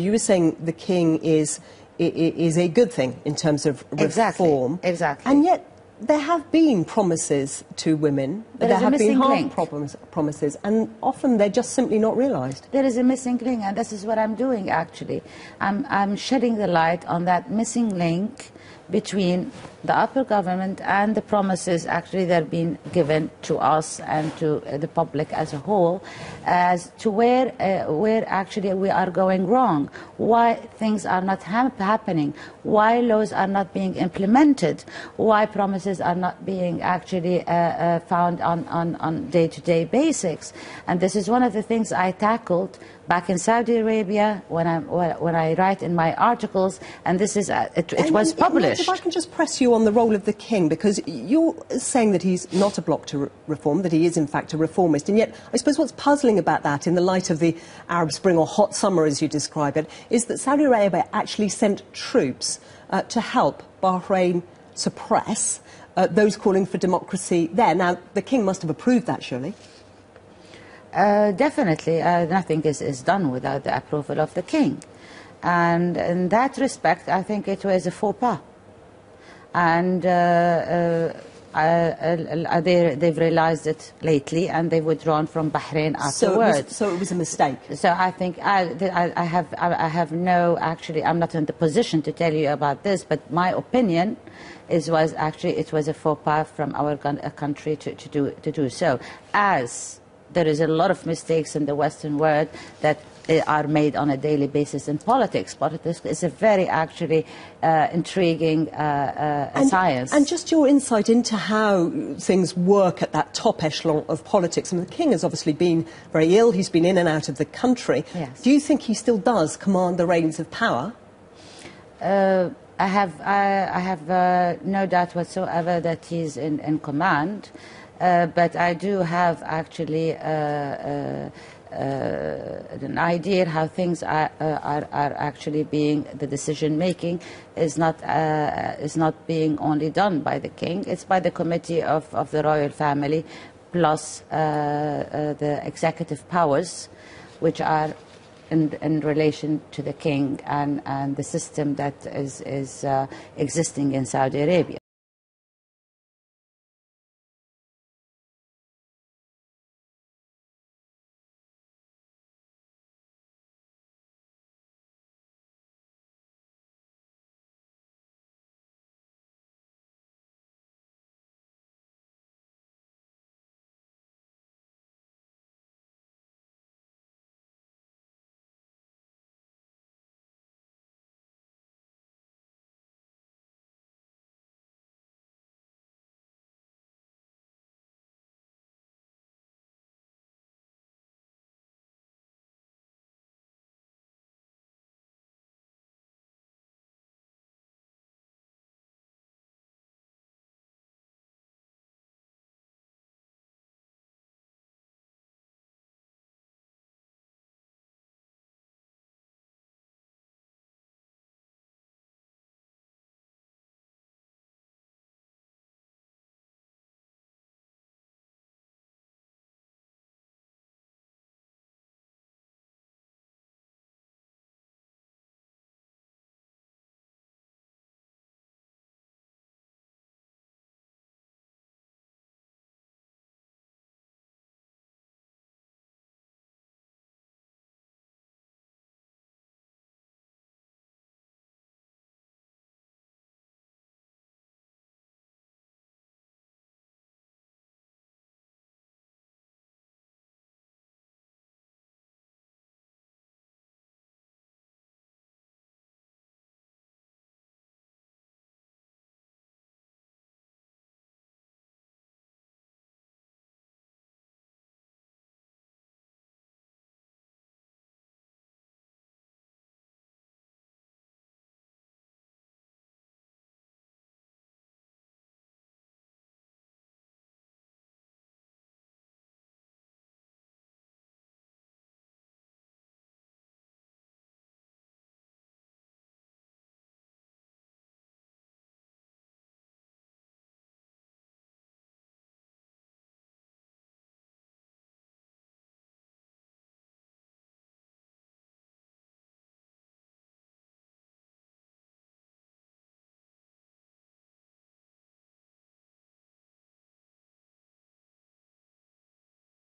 You were saying the king is a good thing in terms of reform. Exactly. And yet there have been promises to women. There have been hard promises, and often they're just simply not realised. There is a missing link, and this is what I'm doing actually. I'm shedding the light on that missing link between the upper government and the promises actually that are being given to us and to the public as a whole, as to where actually we are going wrong, why things are not happening, why laws are not being implemented, why promises are not being actually found on day-to-day basics. And this is one of the things I tackled back in Saudi Arabia when I write in my articles, and this is it was published. If I can just press you on the role of the king, because you're saying that he's not a block to reform, that he is in fact a reformist, and yet I suppose what's puzzling about that in the light of the Arab Spring, or hot summer as you describe it, is that Saudi Arabia actually sent troops to help Bahrain suppress those calling for democracy there. Now, the king must have approved that, surely? Definitely. Nothing is done without the approval of the king. And in that respect, I think it was a faux pas. And they've realized it lately, and they've withdrawn from Bahrain afterwards. So it was a mistake. So I think I have no, actually, I'm not in the position to tell you about this, but my opinion was actually it was a faux pas from our country to do so. As there is a lot of mistakes in the Western world that are made on a daily basis in politics. Politics is a very actually intriguing science. And just your insight into how things work at that top echelon of politics. I mean, the king has obviously been very ill. He's been in and out of the country. Yes. Do you think he still does command the reins of power? I have no doubt whatsoever that he's in command. But I do have actually an idea how things are actually being, the decision making is not being only done by the king. It's by the committee of the royal family, plus the executive powers, which are in relation to the king and the system that is existing in Saudi Arabia.